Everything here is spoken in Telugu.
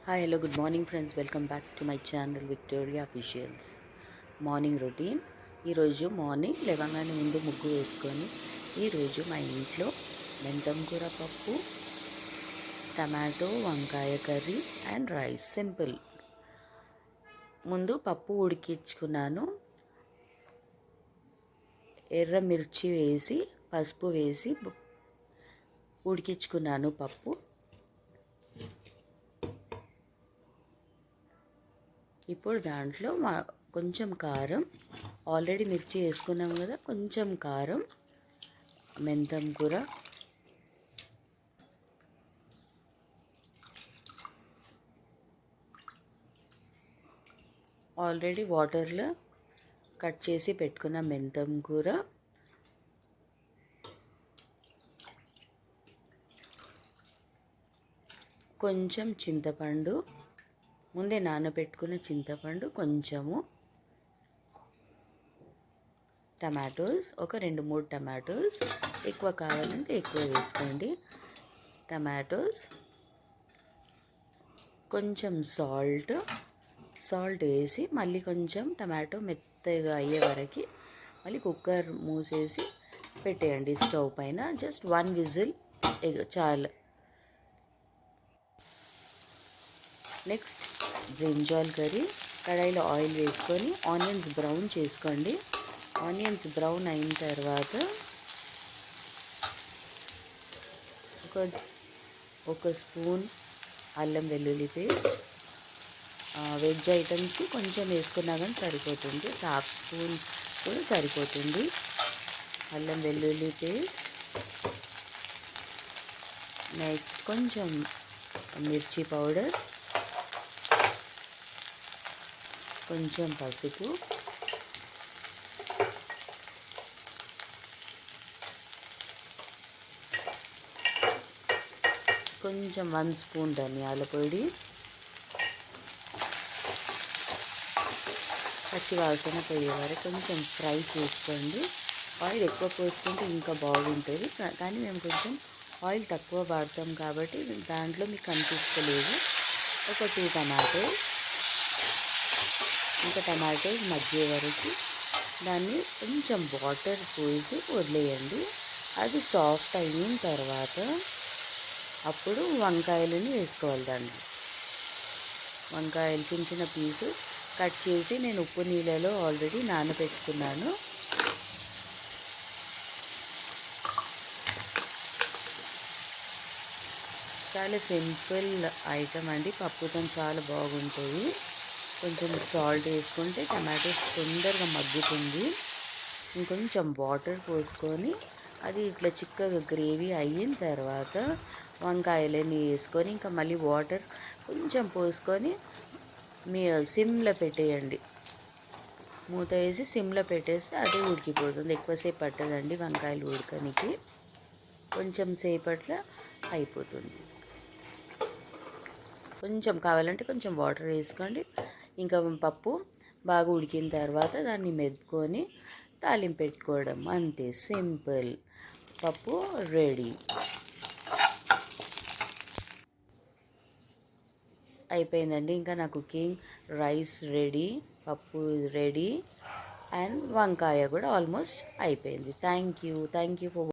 Hi, hello, good morning friends. Welcome back to my channel Victoria Officials. Morning routine. ఈరోజు మార్నింగ్ లేవగానే ముందు ముగ్గు వేసుకొని ఈరోజు మా ఇంట్లో మెంతం కూర పప్పు, టమాటో వంకాయ కర్రీ అండ్ రైస్. సింపుల్. ముందు పప్పు ఉడికించుకున్నాను. ఎర్ర మిర్చి వేసి పసుపు వేసి ఉడికించుకున్నాను పప్పు. ఇప్పుడు దాంట్లో కొంచెం కారం, ఆల్రెడీ మిర్చి వేసుకున్నాం కదా, కొంచెం కారం, మెంతం కూర, ఆల్రెడీ వాటర్లో కట్ చేసి పెట్టుకున్న మెంతం కూర, కొంచెం చింతపండు, ముందే నానబెట్టుకున్న చింతపండు కొంచెము, టమాటోస్ ఒక 2-3 టమాటోస్, ఎక్కువ కావాలంటే ఎక్కువ వేసుకోండి. టమాటోస్, కొంచెం సాల్ట్ వేసి మళ్ళీ కొంచెం టమాటో మెత్తగా అయ్యే వరకు మళ్ళీ కుక్కర్ మూసేసి పెట్టేయండి స్టవ్ పైన. జస్ట్ 1 విజిల్ చాలు. Next brinjal curry. కడాయిలో ఆయిల్ వేసుకొని ఆనియన్స్ బ్రౌన్ చేసుకోండి. ఆనియన్స్ బ్రౌన్ అయిన తర్వాత ఒక స్పూన్ అల్లం వెల్లుల్లి పేస్ట్. వెజ్ ఐటమ్స్కి కొంచెం వేసుకున్నా కానీ సరిపోతుంది, హాఫ్ స్పూన్ కూడా సరిపోతుంది. అల్లం వెల్లుల్లి పేస్ట్. నెక్స్ట్ కొంచెం మిర్చి పౌడర్, కొంచెం పసుపు, కొంచెం 1 స్పూన్ ధనియాల పొడి, పచ్చి వాసన పోయే వరకు కొంచెం ఫ్రై చేసుకోండి. ఆయిల్ ఎక్కువ పోసుకుంటే ఇంకా బాగుంటుంది, కానీ మేము కొంచెం ఆయిల్ తక్కువ వాడతాం కాబట్టి దాంట్లో మీకు కనిపిస్తలేదు. ఒక 2 టమాటోస్, ఇంకా టమాటోస్ మగ్గే వరకు దాన్ని కొంచెం వాటర్ పోసి వదిలేయండి. అది సాఫ్ట్ అయిన తర్వాత అప్పుడు వంకాయలని వేసుకోవాలి. దాంట్లో వంకాయలు చిన్న చిన్న పీసెస్ కట్ చేసి నేను ఉప్పు నీళ్ళలో ఆల్రెడీ నానబెట్టుకున్నాను. చాలా సింపుల్ ఐటమ్ అండి, పప్పుతో చాలా బాగుంటుంది. కొంచెం సాల్ట్ వేసుకుంటే టమాటోస్ తొందరగా మగ్గుతుంది. ఇంకొంచెం వాటర్ పోసుకొని అది ఇట్లా చిక్కగా గ్రేవీ అయిన తర్వాత వంకాయలని వేసుకొని ఇంకా మళ్ళీ వాటర్ కొంచెం పోసుకొని మీ సిమ్లో పెట్టేయండి. మూత వేసి సిమ్లో పెట్టేస్తే అదే ఉడికిపోతుంది. ఎక్కువసేపు పట్టదండి వంకాయలు ఉడకనికి, కొంచెం సేపట్లో అయిపోతుంది. కొంచెం కావాలంటే కొంచెం వాటర్ వేసుకోండి. ఇంకా పప్పు బాగా ఉడికిన తర్వాత దాన్ని మెదుకొని తాలింపు పెట్టుకోవడం, అంతే, సింపుల్. పప్పు రెడీ అయిపోయిందండి. ఇంకా నా కుకింగ్. రైస్ రెడీ, పప్పు రెడీ అండ్ వంకాయ కూడా ఆల్మోస్ట్ అయిపోయింది. Thank you for